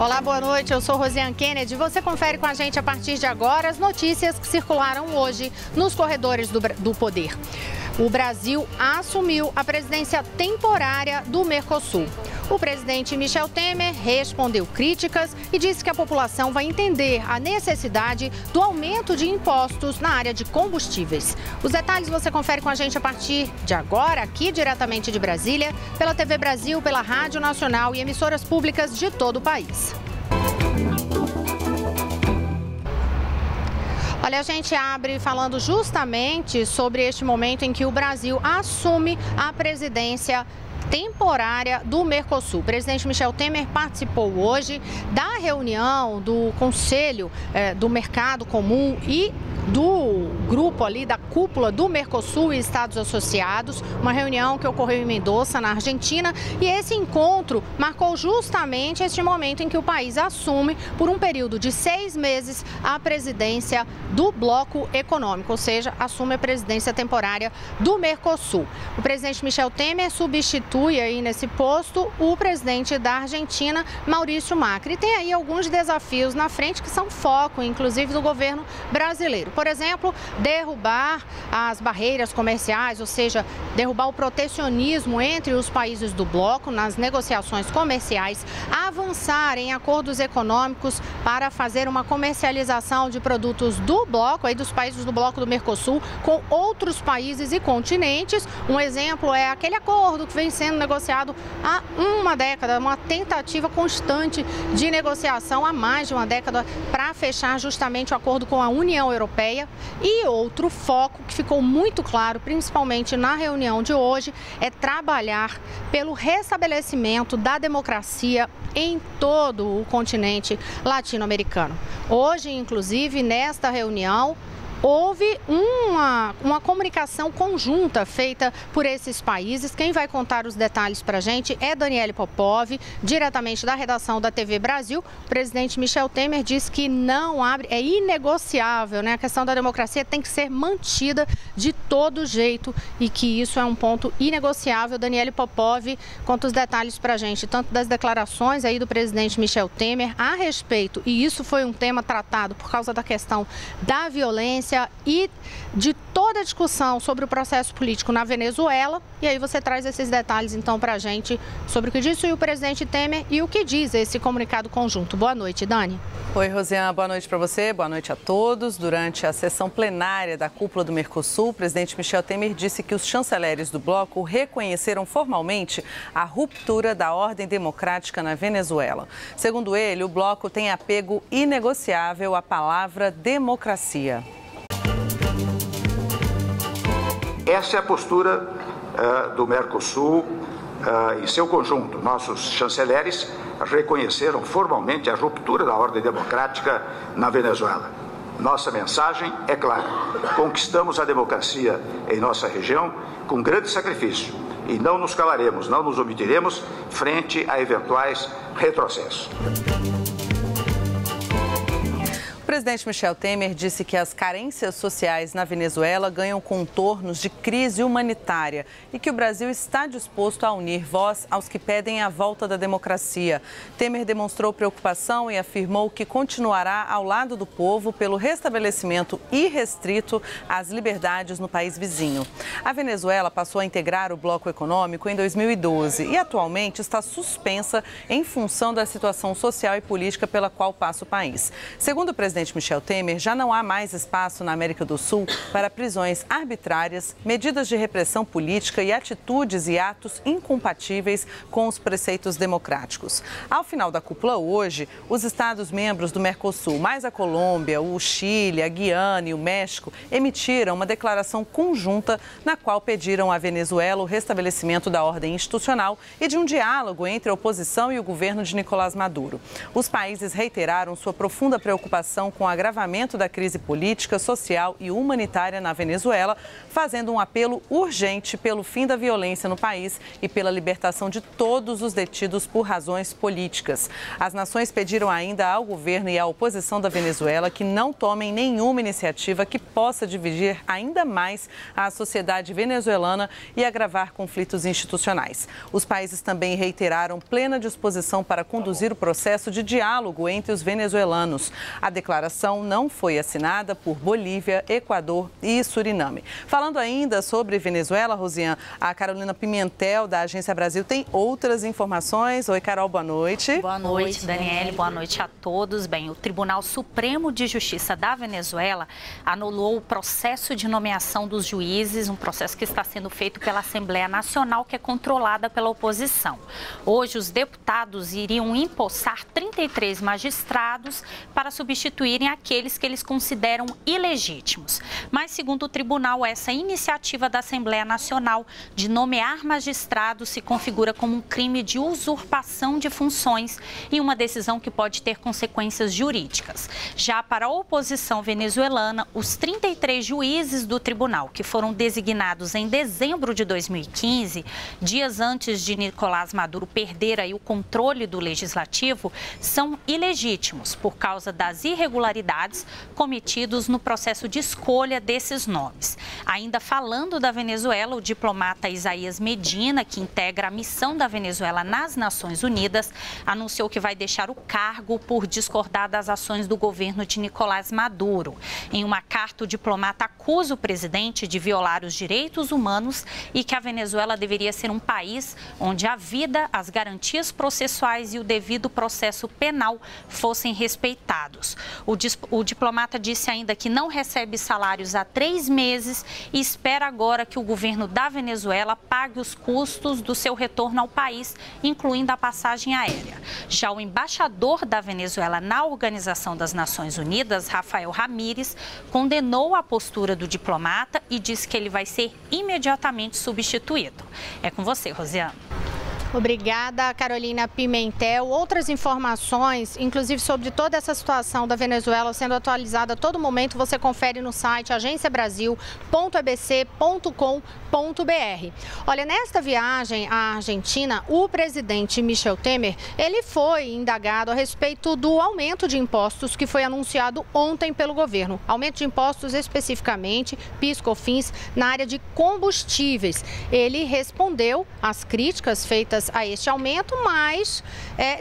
Olá, boa noite. Eu sou Rosiane Kennedy. Você confere com a gente a partir de agora as notícias que circularam hoje nos corredores do poder. O Brasil assumiu a presidência temporária do Mercosul. O presidente Michel Temer respondeu críticas e disse que a população vai entender a necessidade do aumento de impostos na área de combustíveis. Os detalhes você confere com a gente a partir de agora, aqui diretamente de Brasília, pela TV Brasil, pela Rádio Nacional e emissoras públicas de todo o país. Olha, a gente abre falando justamente sobre este momento em que o Brasil assume a presidência temporária do Mercosul. O presidente Michel Temer participou hoje da reunião do Conselho do Mercado Comum e do grupo ali da cúpula do Mercosul e Estados Associados, uma reunião que ocorreu em Mendoza, na Argentina, e esse encontro marcou justamente este momento em que o país assume, por um período de 6 meses, a presidência do bloco econômico, ou seja, assume a presidência temporária do Mercosul. O presidente Michel Temer substitui aí nesse posto o presidente da Argentina, Maurício Macri. E tem aí alguns desafios na frente que são foco, inclusive, do governo brasileiro. Por exemplo, derrubar as barreiras comerciais, ou seja, derrubar o protecionismo entre os países do bloco nas negociações comerciais, avançar em acordos econômicos para fazer uma comercialização de produtos do bloco, aí dos países do bloco do Mercosul, com outros países e continentes. Um exemplo é aquele acordo que vem sendo negociado há uma década, uma tentativa constante de negociação há mais de uma década para fechar justamente o acordo com a União Europeia. E outro foco que ficou muito claro, principalmente na reunião de hoje, é trabalhar pelo restabelecimento da democracia em todo o continente latino-americano. Hoje, inclusive, nesta reunião, houve uma comunicação conjunta feita por esses países. Quem vai contar os detalhes para a gente é Daniele Popov, diretamente da redação da TV Brasil. O presidente Michel Temer disse que não abre, é inegociável, né? A questão da democracia tem que ser mantida de todo jeito e que isso é um ponto inegociável. Daniele Popov conta os detalhes para a gente, tanto das declarações aí do presidente Michel Temer a respeito, e isso foi um tema tratado por causa da questão da violência e de toda a discussão sobre o processo político na Venezuela. E aí você traz esses detalhes então para a gente sobre o que disse o presidente Temer e o que diz esse comunicado conjunto. Boa noite, Dani. Oi, Rosiane, boa noite para você, boa noite a todos. Durante a sessão plenária da cúpula do Mercosul, o presidente Michel Temer disse que os chanceleres do bloco reconheceram formalmente a ruptura da ordem democrática na Venezuela. Segundo ele, o bloco tem apego inegociável à palavra democracia. Essa é a postura do Mercosul em seu conjunto. Nossos chanceleres reconheceram formalmente a ruptura da ordem democrática na Venezuela. Nossa mensagem é clara: conquistamos a democracia em nossa região com grande sacrifício e não nos calaremos, não nos omitiremos frente a eventuais retrocessos. O presidente Michel Temer disse que as carências sociais na Venezuela ganham contornos de crise humanitária e que o Brasil está disposto a unir voz aos que pedem a volta da democracia. Temer demonstrou preocupação e afirmou que continuará ao lado do povo pelo restabelecimento irrestrito às liberdades no país vizinho. A Venezuela passou a integrar o bloco econômico em 2012 e atualmente está suspensa em função da situação social e política pela qual passa o país. Segundo o presidente Michel Temer, já não há mais espaço na América do Sul para prisões arbitrárias, medidas de repressão política e atitudes e atos incompatíveis com os preceitos democráticos. Ao final da cúpula hoje, os Estados-membros do Mercosul, mais a Colômbia, o Chile, a Guiana e o México, emitiram uma declaração conjunta na qual pediram à Venezuela o restabelecimento da ordem institucional e de um diálogo entre a oposição e o governo de Nicolás Maduro. Os países reiteraram sua profunda preocupação com o agravamento da crise política, social e humanitária na Venezuela, fazendo um apelo urgente pelo fim da violência no país e pela libertação de todos os detidos por razões políticas. As nações pediram ainda ao governo e à oposição da Venezuela que não tomem nenhuma iniciativa que possa dividir ainda mais a sociedade venezuelana e agravar conflitos institucionais. Os países também reiteraram plena disposição para conduzir o processo de diálogo entre os venezuelanos. A declaração não foi assinada por Bolívia, Equador e Suriname. Falando ainda sobre Venezuela, Rosiane, a Carolina Pimentel, da Agência Brasil, tem outras informações. Oi, Carol, boa noite. Boa noite, Daniele. Boa noite a todos. Bem, o Tribunal Supremo de Justiça da Venezuela anulou o processo de nomeação dos juízes, um processo que está sendo feito pela Assembleia Nacional, que é controlada pela oposição. Hoje, os deputados iriam empossar 33 magistrados para substituírem aqueles que eles consideram ilegítimos. Mas, segundo o tribunal, essa iniciativa da Assembleia Nacional de nomear magistrados se configura como um crime de usurpação de funções e uma decisão que pode ter consequências jurídicas. Já para a oposição venezuelana, os 33 juízes do tribunal, que foram designados em dezembro de 2015, dias antes de Nicolás Maduro perder aí o controle do legislativo, são ilegítimos por causa das irregularidades cometidas no processo de escolha desses nomes. Ainda falando da Venezuela, o diplomata Isaías Medina, que integra a missão da Venezuela nas Nações Unidas, anunciou que vai deixar o cargo por discordar das ações do governo de Nicolás Maduro. Em uma carta, o diplomata acusa o presidente de violar os direitos humanos e que a Venezuela deveria ser um país onde a vida, as garantias processuais e o devido processo penal fossem respeitados. O diplomata disse ainda que não recebe salários há 3 meses e espera agora que o governo da Venezuela pague os custos do seu retorno ao país, incluindo a passagem aérea. Já o embaixador da Venezuela na Organização das Nações Unidas, Rafael Ramírez, condenou a postura do diplomata e disse que ele vai ser imediatamente substituído. É com você, Rosiane. Obrigada, Carolina Pimentel. Outras informações, inclusive sobre toda essa situação da Venezuela sendo atualizada a todo momento, você confere no site agenciabrasil.ebc.com.br. Olha, nesta viagem à Argentina, o presidente Michel Temer, ele foi indagado a respeito do aumento de impostos que foi anunciado ontem pelo governo. Aumento de impostos especificamente, PIS, COFINS, na área de combustíveis. Ele respondeu às críticas feitas a este aumento, mas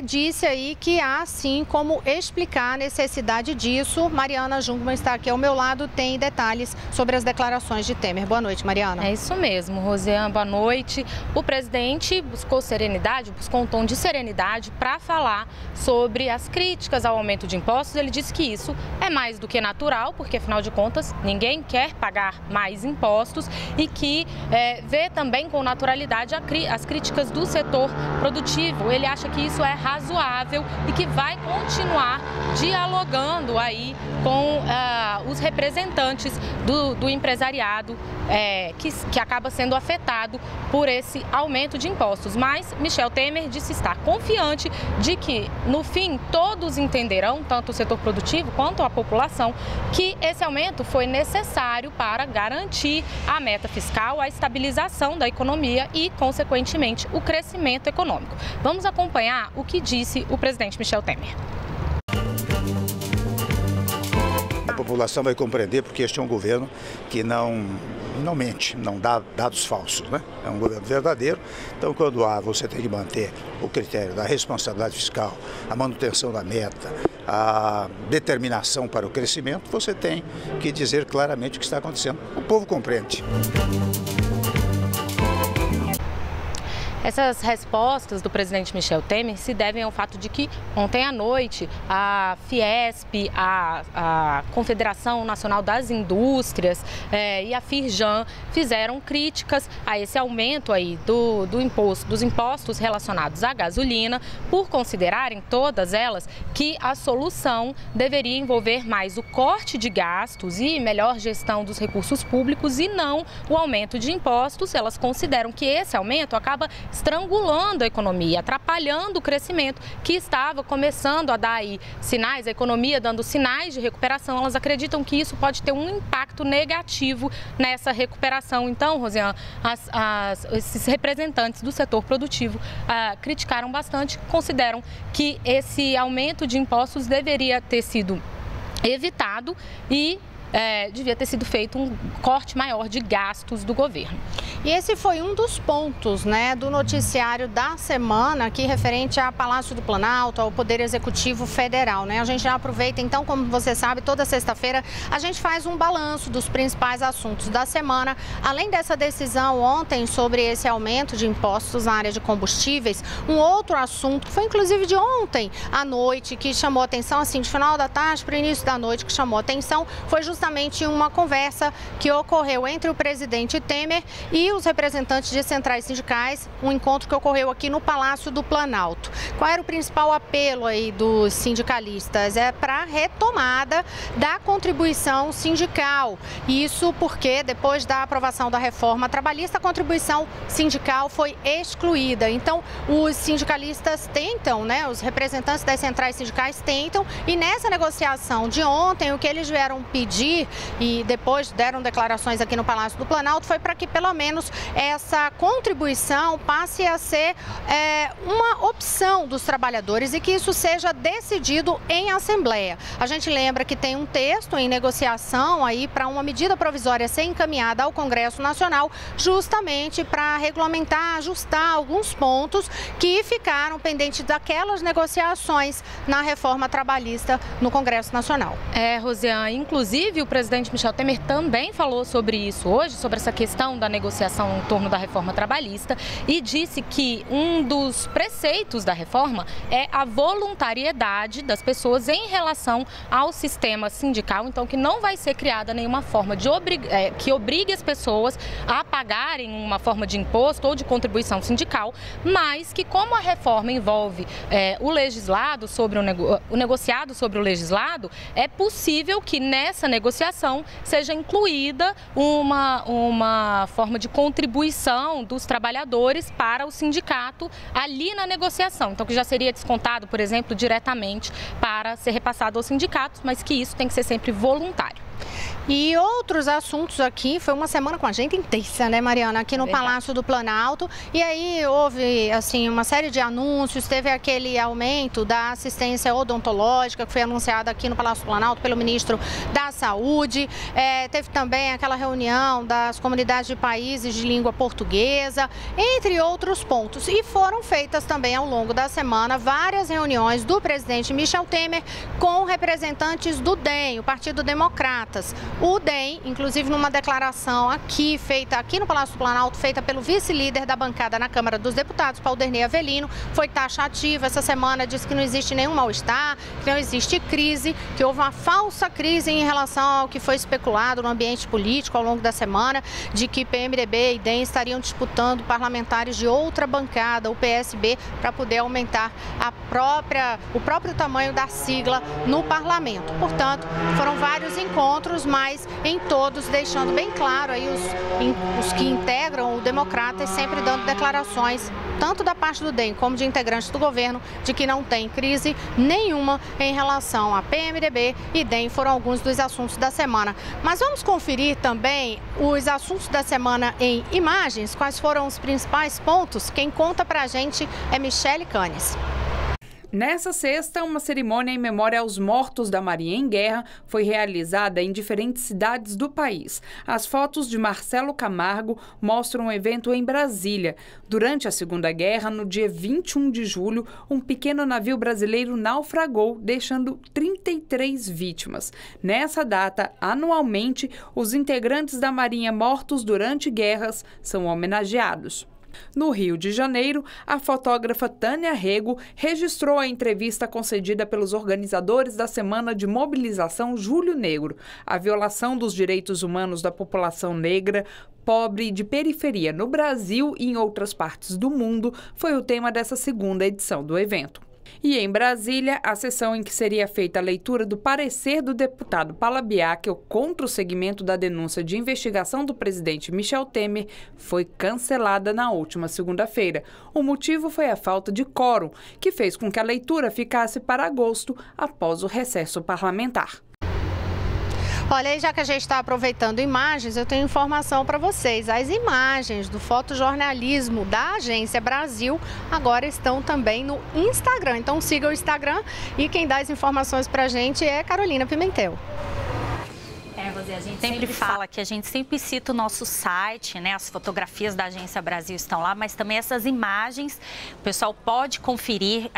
disse aí que há sim como explicar a necessidade disso. Mariana Jungmann está aqui ao meu lado, tem detalhes sobre as declarações de Temer. Boa noite, Mariana. É isso mesmo, Rosiane, boa noite. O presidente buscou serenidade, buscou um tom de serenidade para falar sobre as críticas ao aumento de impostos. Ele disse que isso é mais do que natural, porque afinal de contas ninguém quer pagar mais impostos e que vê também com naturalidade as críticas do setor produtivo. Ele acha que isso é razoável e que vai continuar dialogando aí com os representantes do empresariado que acaba sendo afetado por esse aumento de impostos. Mas Michel Temer disse estar confiante de que, no fim, todos entenderão, tanto o setor produtivo quanto a população, que esse aumento foi necessário para garantir a meta fiscal, a estabilização da economia e, consequentemente, o crescimento econômico. Vamos acompanhar o que disse o presidente Michel Temer. A população vai compreender porque este é um governo que não mente, não dá dados falsos, né? É um governo verdadeiro. Então, quando você tem que manter o critério da responsabilidade fiscal, a manutenção da meta, a determinação para o crescimento, você tem que dizer claramente o que está acontecendo. O povo compreende. Essas respostas do presidente Michel Temer se devem ao fato de que ontem à noite a Fiesp, a Confederação Nacional das Indústrias e a Firjan fizeram críticas a esse aumento aí dos impostos relacionados à gasolina, por considerarem todas elas que a solução deveria envolver mais o corte de gastos e melhor gestão dos recursos públicos e não o aumento de impostos. Elas consideram que esse aumento acaba estrangulando a economia, atrapalhando o crescimento que estava começando a dar aí sinais, a economia dando sinais de recuperação. Elas acreditam que isso pode ter um impacto negativo nessa recuperação. Então, Rosiane, esses representantes do setor produtivo criticaram bastante, consideram que esse aumento de impostos deveria ter sido evitado e devia ter sido feito um corte maior de gastos do governo. E esse foi um dos pontos, né, do noticiário da semana aqui referente ao Palácio do Planalto, ao Poder Executivo Federal, né? A gente já aproveita, então, como você sabe, toda sexta-feira a gente faz um balanço dos principais assuntos da semana. Além dessa decisão ontem sobre esse aumento de impostos na área de combustíveis, um outro assunto que foi inclusive de ontem à noite, que chamou atenção, assim, de final da tarde para o início da noite, que chamou atenção, foi justamente uma conversa que ocorreu entre o presidente Temer e os representantes de centrais sindicais, um encontro que ocorreu aqui no Palácio do Planalto. Qual era o principal apelo aí dos sindicalistas? É para a retomada da contribuição sindical. Isso porque depois da aprovação da reforma trabalhista, a contribuição sindical foi excluída. Então, os sindicalistas tentam, né, os representantes das centrais sindicais tentam, e nessa negociação de ontem, o que eles vieram pedir e depois deram declarações aqui no Palácio do Planalto foi para que pelo menos essa contribuição passe a ser uma opção dos trabalhadores e que isso seja decidido em assembleia. A gente lembra que tem um texto em negociação aí para uma medida provisória ser encaminhada ao Congresso Nacional, justamente para regulamentar, ajustar alguns pontos que ficaram pendentes daquelas negociações na reforma trabalhista no Congresso Nacional. Rosiane, inclusive o presidente Michel Temer também falou sobre isso hoje, sobre essa questão da negociação em torno da reforma trabalhista, e disse que um dos preceitos da reforma é a voluntariedade das pessoas em relação ao sistema sindical, então que não vai ser criada nenhuma forma de que obrigue as pessoas a pagarem uma forma de imposto ou de contribuição sindical, mas que como a reforma envolve o legislado sobre o negociado sobre o legislado, é possível que nessa negociação seja incluída uma forma de contribuição dos trabalhadores para o sindicato ali na negociação. Então, que já seria descontado, por exemplo, diretamente para ser repassado aos sindicatos, mas que isso tem que ser sempre voluntário. E outros assuntos aqui, foi uma semana com a gente intensa, né, Mariana, aqui no Palácio do Planalto. E aí houve, assim, uma série de anúncios, teve aquele aumento da assistência odontológica que foi anunciado aqui no Palácio do Planalto pelo ministro da Saúde. Teve também aquela reunião das comunidades de países de língua portuguesa, entre outros pontos. E foram feitas também ao longo da semana várias reuniões do presidente Michel Temer com representantes do DEM, o Partido Democratas. O DEM, inclusive numa declaração feita aqui no Palácio do Planalto, feita pelo vice-líder da bancada na Câmara dos Deputados, Paulderney Avelino, foi taxativa essa semana, disse que não existe nenhum mal-estar, que não existe crise, que houve uma falsa crise em relação ao que foi especulado no ambiente político ao longo da semana, de que PMDB e DEM estariam disputando parlamentares de outra bancada, o PSB, para poder aumentar o próprio tamanho da sigla no parlamento. Portanto, foram vários encontros, mas em todos deixando bem claro aí os que integram o Democratas sempre dando declarações, tanto da parte do DEM como de integrantes do governo, de que não tem crise nenhuma em relação a PMDB e DEM. Foram alguns dos assuntos da semana. Mas vamos conferir também os assuntos da semana em imagens, quais foram os principais pontos. Quem conta pra gente é Michele Canes. Nessa sexta, uma cerimônia em memória aos mortos da Marinha em Guerra foi realizada em diferentes cidades do país. As fotos de Marcelo Camargo mostram um evento em Brasília. Durante a Segunda Guerra, no dia 21 de julho, um pequeno navio brasileiro naufragou, deixando 33 vítimas. Nessa data, anualmente, os integrantes da Marinha mortos durante guerras são homenageados. No Rio de Janeiro, a fotógrafa Tânia Rego registrou a entrevista concedida pelos organizadores da Semana de Mobilização Julho Negro. A violação dos direitos humanos da população negra, pobre e de periferia no Brasil e em outras partes do mundo foi o tema dessa segunda edição do evento. E em Brasília, a sessão em que seria feita a leitura do parecer do deputado Paula Biacchio contra o segmento da denúncia de investigação do presidente Michel Temer foi cancelada na última segunda-feira. O motivo foi a falta de quórum, que fez com que a leitura ficasse para agosto, após o recesso parlamentar. Olha, aí já que a gente está aproveitando imagens, eu tenho informação para vocês. As imagens do fotojornalismo da Agência Brasil agora estão também no Instagram. Então siga o Instagram e quem dá as informações para a gente é Carolina Pimentel. A gente sempre fala que a gente sempre cita o nosso site, né? As fotografias da Agência Brasil estão lá, mas também essas imagens, o pessoal pode conferir,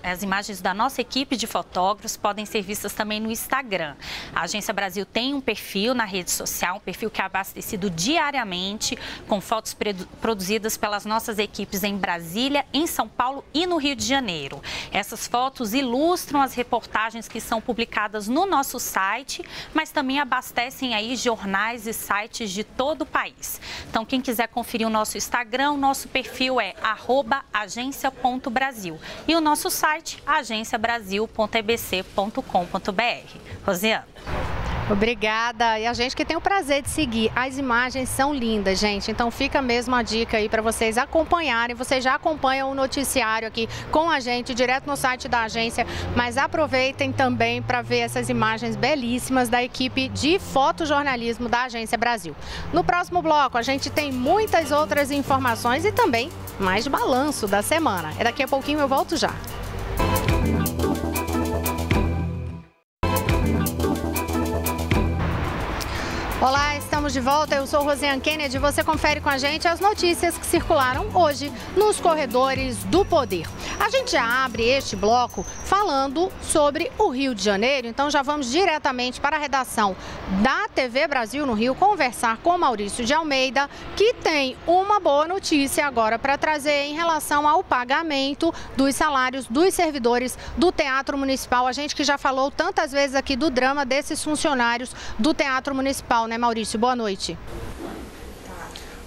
as imagens da nossa equipe de fotógrafos podem ser vistas também no Instagram. A Agência Brasil tem um perfil na rede social, um perfil que é abastecido diariamente com fotos produzidas pelas nossas equipes em Brasília, em São Paulo e no Rio de Janeiro. Essas fotos ilustram as reportagens que são publicadas no nosso site, mas também abastecem aí jornais e sites de todo o país. Então, quem quiser conferir o nosso Instagram, o nosso perfil é @agência.brasil e o nosso site agenciabrasil.ebc.com.br. Rosiana. Obrigada. E a gente que tem o prazer de seguir. As imagens são lindas, gente. Então fica mesmo a dica aí para vocês acompanharem. Vocês já acompanham o noticiário aqui com a gente, direto no site da agência. Mas aproveitem também para ver essas imagens belíssimas da equipe de fotojornalismo da Agência Brasil. No próximo bloco, a gente tem muitas outras informações e também mais balanço da semana. Daqui a pouquinho eu volto já. Olá, estamos de volta. Eu sou Rosiane Kennedy. Você confere com a gente as notícias que circularam hoje nos corredores do poder. A gente já abre este bloco falando sobre o Rio de Janeiro. Então já vamos diretamente para a redação da TV Brasil no Rio conversar com Maurício de Almeida, que tem uma boa notícia agora para trazer em relação ao pagamento dos salários dos servidores do Teatro Municipal. A gente que já falou tantas vezes aqui do drama desses funcionários do Teatro Municipal, né, Maurício? Boa noite.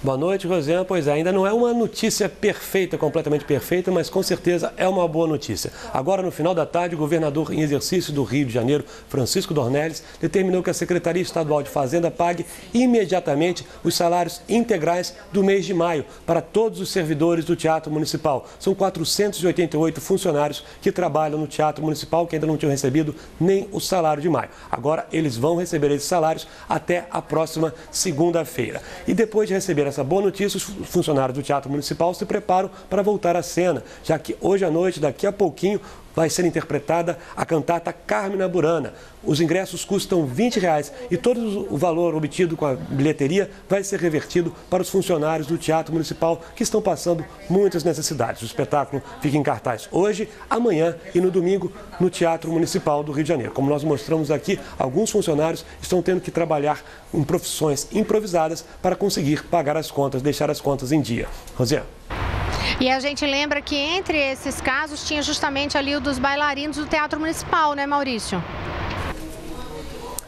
Boa noite, Rosiane. Pois é, ainda não é uma notícia perfeita, completamente perfeita, mas com certeza é uma boa notícia. Agora, no final da tarde, o governador em exercício do Rio de Janeiro, Francisco Dornelles, determinou que a Secretaria Estadual de Fazenda pague imediatamente os salários integrais do mês de maio para todos os servidores do Teatro Municipal. São 488 funcionários que trabalham no Teatro Municipal que ainda não tinham recebido nem o salário de maio. Agora, eles vão receber esses salários até a próxima segunda-feira. E depois de receber essa boa notícia, os funcionários do Teatro Municipal se preparam para voltar à cena, já que hoje à noite, daqui a pouquinho, vai ser interpretada a cantata Carmina Burana. Os ingressos custam R$20 e todo o valor obtido com a bilheteria vai ser revertido para os funcionários do Teatro Municipal que estão passando muitas necessidades. O espetáculo fica em cartaz hoje, amanhã e no domingo no Teatro Municipal do Rio de Janeiro. Como nós mostramos aqui, alguns funcionários estão tendo que trabalhar em profissões improvisadas para conseguir pagar as contas, deixar as contas em dia. Rosiane. E a gente lembra que entre esses casos tinha justamente ali o dos bailarinos do Teatro Municipal, né, Maurício?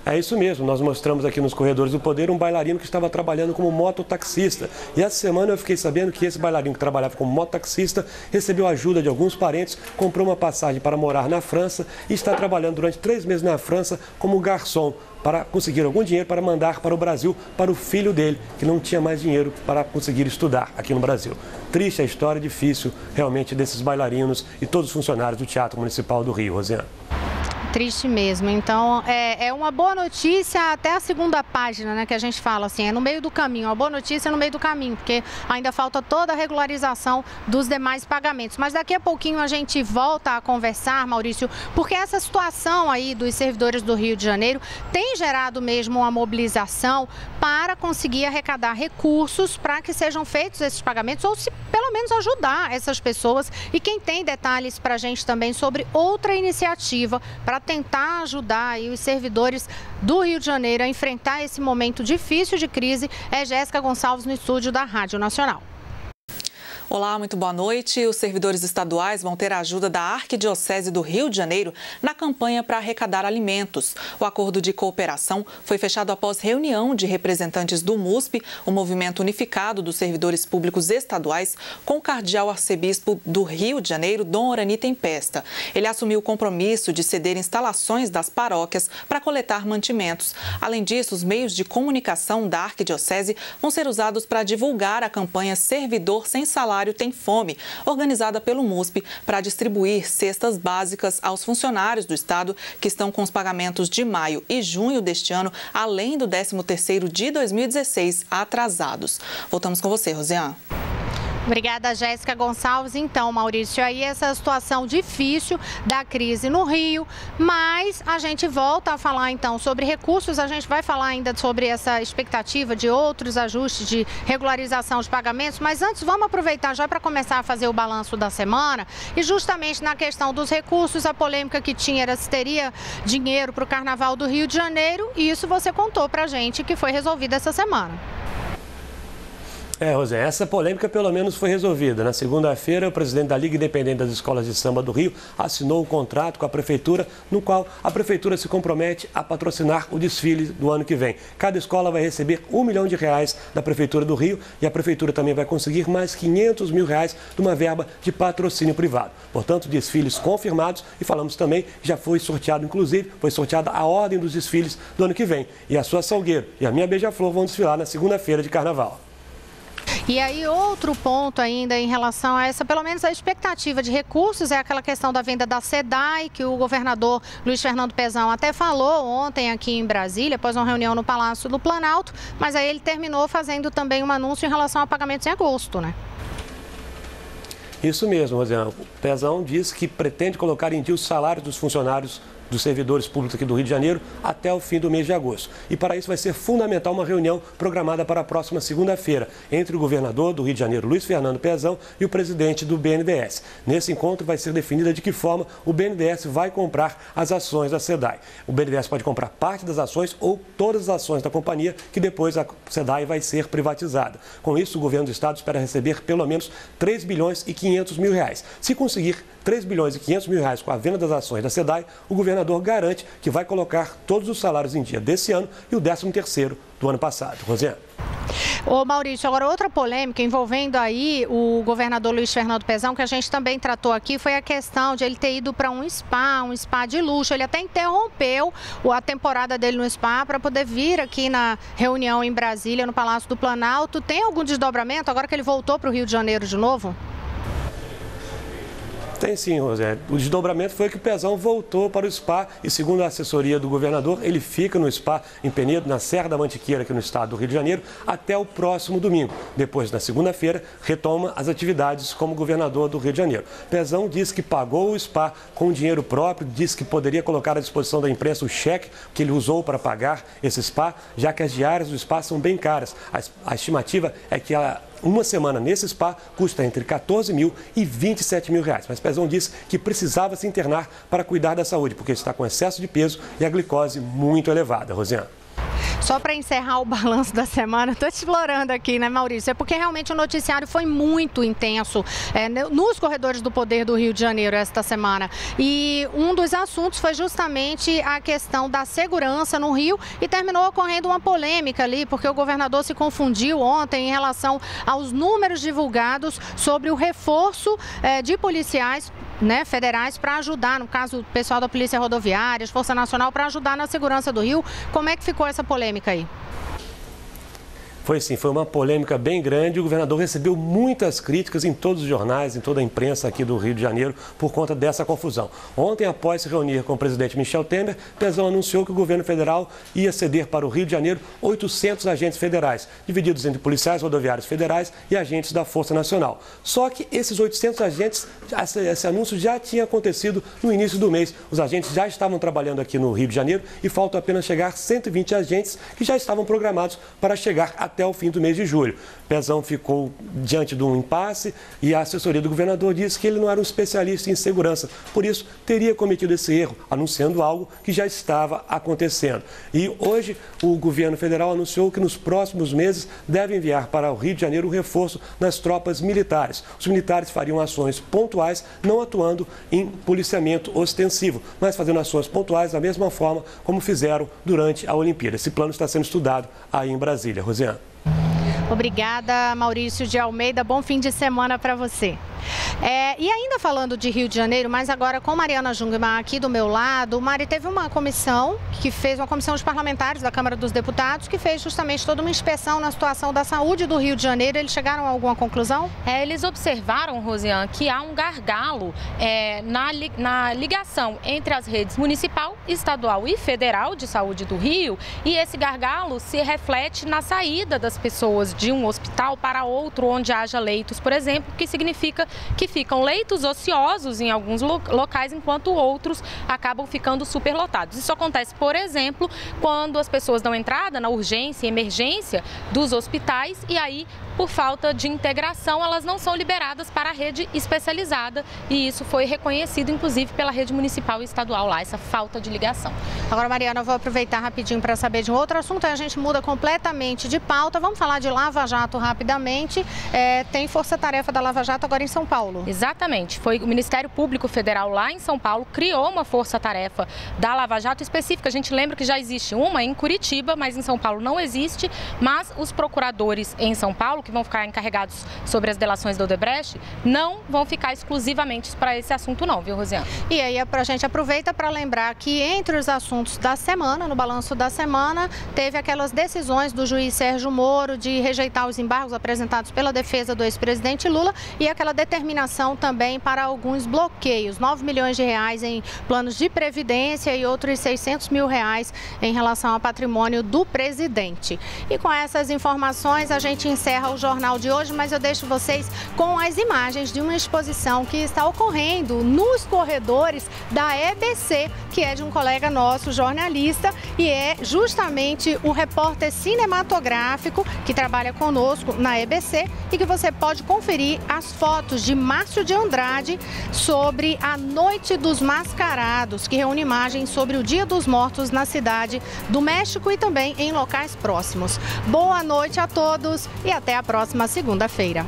É isso mesmo, nós mostramos aqui nos corredores do poder um bailarino que estava trabalhando como mototaxista. E essa semana eu fiquei sabendo que esse bailarino que trabalhava como mototaxista recebeu ajuda de alguns parentes, comprou uma passagem para morar na França e está trabalhando durante 3 meses na França como garçom, para conseguir algum dinheiro para mandar para o Brasil para o filho dele, que não tinha mais dinheiro para conseguir estudar aqui no Brasil. Triste a história, difícil realmente desses bailarinos e todos os funcionários do Teatro Municipal do Rio, Rosiane. Triste mesmo. Então, é uma boa notícia até a segunda página, né, que a gente fala assim, é no meio do caminho, uma boa notícia no meio do caminho, porque ainda falta toda a regularização dos demais pagamentos. Mas daqui a pouquinho a gente volta a conversar, Maurício, porque essa situação aí dos servidores do Rio de Janeiro tem gerado mesmo uma mobilização para conseguir arrecadar recursos para que sejam feitos esses pagamentos, ou se pelo menos ajudar essas pessoas. E quem tem detalhes para a gente também sobre outra iniciativa para tentar ajudar aí os servidores do Rio de Janeiro a enfrentar esse momento difícil de crise é Jéssica Gonçalves no estúdio da Rádio Nacional. Olá, muito boa noite. Os servidores estaduais vão ter a ajuda da Arquidiocese do Rio de Janeiro na campanha para arrecadar alimentos. O acordo de cooperação foi fechado após reunião de representantes do MUSP, o Movimento Unificado dos Servidores Públicos Estaduais, com o cardeal arcebispo do Rio de Janeiro, Dom Orani Tempesta. Ele assumiu o compromisso de ceder instalações das paróquias para coletar mantimentos. Além disso, os meios de comunicação da Arquidiocese vão ser usados para divulgar a campanha Servidor Sem Salário Tem Fome, organizada pelo MUSP, para distribuir cestas básicas aos funcionários do Estado que estão com os pagamentos de maio e junho deste ano, além do 13º de 2016 atrasados. Voltamos com você, Rosiane. Obrigada, Jéssica Gonçalves. Então, Maurício, aí essa situação difícil da crise no Rio, mas a gente volta a falar então sobre recursos, a gente vai falar ainda sobre essa expectativa de outros ajustes de regularização de pagamentos, mas antes vamos aproveitar já para começar a fazer o balanço da semana e justamente na questão dos recursos, a polêmica que tinha era se teria dinheiro para o Carnaval do Rio de Janeiro e isso você contou para a gente que foi resolvido essa semana. Rosé, essa polêmica pelo menos foi resolvida. Na segunda-feira, o presidente da Liga Independente das Escolas de Samba do Rio assinou um contrato com a Prefeitura, no qual a Prefeitura se compromete a patrocinar o desfile do ano que vem. Cada escola vai receber R$1 milhão da Prefeitura do Rio e a Prefeitura também vai conseguir mais R$500 mil de uma verba de patrocínio privado. Portanto, desfiles confirmados e falamos também, já foi sorteado, inclusive, foi sorteada a ordem dos desfiles do ano que vem. E a sua Salgueiro e a minha Beija-Flor vão desfilar na segunda-feira de Carnaval. E aí, outro ponto ainda em relação a essa, pelo menos a expectativa de recursos, é aquela questão da venda da SEDAI, que o governador Luiz Fernando Pezão até falou ontem aqui em Brasília, após uma reunião no Palácio do Planalto, mas aí ele terminou fazendo também um anúncio em relação a pagamentos em agosto, né? Isso mesmo, Rosiane. O Pezão disse que pretende colocar em dia os salários dos funcionários dos servidores públicos aqui do Rio de Janeiro até o fim do mês de agosto. E para isso vai ser fundamental uma reunião programada para a próxima segunda-feira entre o governador do Rio de Janeiro, Luiz Fernando Pezão, e o presidente do BNDES. Nesse encontro vai ser definida de que forma o BNDES vai comprar as ações da SEDAI. O BNDES pode comprar parte das ações ou todas as ações da companhia, que depois a SEDAI vai ser privatizada. Com isso, o governo do estado espera receber pelo menos R$3 bilhões e 500 mil. Se conseguir R$3 bilhões e 500 mil com a venda das ações da SEDAI, o governador garante que vai colocar todos os salários em dia desse ano e o 13º do ano passado. Rosiane. Ô Maurício, agora outra polêmica envolvendo aí o governador Luiz Fernando Pezão, que a gente também tratou aqui, foi a questão de ele ter ido para um spa de luxo. Ele até interrompeu a temporada dele no spa para poder vir aqui na reunião em Brasília, no Palácio do Planalto. Tem algum desdobramento agora que ele voltou para o Rio de Janeiro de novo? Tem sim, Rosé. O desdobramento foi que o Pezão voltou para o spa e, segundo a assessoria do governador, ele fica no spa em Penedo, na Serra da Mantiqueira, aqui no estado do Rio de Janeiro, até o próximo domingo. Depois, na segunda-feira, retoma as atividades como governador do Rio de Janeiro. Pezão disse que pagou o spa com dinheiro próprio, disse que poderia colocar à disposição da imprensa o cheque que ele usou para pagar esse spa, já que as diárias do spa são bem caras. A estimativa é que uma semana nesse spa custa entre R$14 mil e R$27 mil. Mas Pezão disse que precisava se internar para cuidar da saúde, porque está com excesso de peso e a glicose muito elevada. Rosiane. Só para encerrar o balanço da semana, estou te explorando aqui, né, Maurício? É porque realmente o noticiário foi muito intenso nos corredores do poder do Rio de Janeiro esta semana. E um dos assuntos foi justamente a questão da segurança no Rio e terminou ocorrendo uma polêmica ali, porque o governador se confundiu ontem em relação aos números divulgados sobre o reforço de policiais, né, federais para ajudar, no caso, o pessoal da Polícia Rodoviária, Força Nacional, para ajudar na segurança do Rio. Como é que ficou essa polêmica aí? Foi sim, foi uma polêmica bem grande. O governador recebeu muitas críticas em todos os jornais, em toda a imprensa aqui do Rio de Janeiro, por conta dessa confusão. Ontem, após se reunir com o presidente Michel Temer, Pezão anunciou que o governo federal ia ceder para o Rio de Janeiro 800 agentes federais, divididos entre policiais rodoviários federais e agentes da Força Nacional. Só que esses 800 agentes, esse anúncio já tinha acontecido no início do mês. Os agentes já estavam trabalhando aqui no Rio de Janeiro e faltam apenas chegar 120 agentes que já estavam programados para chegar até até o fim do mês de julho. Pezão ficou diante de um impasse e a assessoria do governador disse que ele não era um especialista em segurança. Por isso, teria cometido esse erro, anunciando algo que já estava acontecendo. E hoje, o governo federal anunciou que nos próximos meses deve enviar para o Rio de Janeiro o reforço das tropas militares. Os militares fariam ações pontuais, não atuando em policiamento ostensivo, mas fazendo ações pontuais da mesma forma como fizeram durante a Olimpíada. Esse plano está sendo estudado aí em Brasília. Rosiane. Obrigada, Maurício de Almeida. Bom fim de semana para você. E ainda falando de Rio de Janeiro, mas agora com Mariana Jungmann aqui do meu lado, Mari, teve uma comissão de parlamentares da Câmara dos Deputados que fez justamente toda uma inspeção na situação da saúde do Rio de Janeiro. Eles chegaram a alguma conclusão? Eles observaram, Rosiane, que há um gargalo na ligação entre as redes municipal, estadual e federal de saúde do Rio, e esse gargalo se reflete na saída das pessoas de um hospital para outro onde haja leitos, por exemplo, que significa que ficam leitos ociosos em alguns locais, enquanto outros acabam ficando superlotados. Isso acontece, por exemplo, quando as pessoas dão entrada na urgência e emergência dos hospitais e aí, por falta de integração, elas não são liberadas para a rede especializada e isso foi reconhecido, inclusive, pela rede municipal e estadual lá, essa falta de ligação. Agora, Mariana, eu vou aproveitar rapidinho para saber de um outro assunto, aí a gente muda completamente de pauta. Vamos falar de Lava Jato rapidamente. Tem força-tarefa da Lava Jato agora em São Paulo. Exatamente. Foi o Ministério Público Federal lá em São Paulo, criou uma força-tarefa da Lava Jato específica. A gente lembra que já existe uma em Curitiba, mas em São Paulo não existe. Mas os procuradores em São Paulo, que vão ficar encarregados sobre as delações do Odebrecht, não vão ficar exclusivamente para esse assunto não, viu, Rosiane? E aí a gente aproveita para lembrar que entre os assuntos da semana, no balanço da semana, teve aquelas decisões do juiz Sérgio Moro de rejeitar os embargos apresentados pela defesa do ex-presidente Lula e aquela determinação também para alguns bloqueios, 9 milhões de reais em planos de previdência e outros 600 mil reais em relação ao patrimônio do presidente. E com essas informações a gente encerra o jornal de hoje, mas eu deixo vocês com as imagens de uma exposição que está ocorrendo nos corredores da EBC, que é de um colega nosso, jornalista, e é justamente o repórter cinematográfico que trabalha conosco na EBC e que você pode conferir as fotos de Márcio de Andrade sobre a Noite dos Mascarados, que reúne imagens sobre o Dia dos Mortos na cidade do México e também em locais próximos. Boa noite a todos e até a próxima segunda-feira.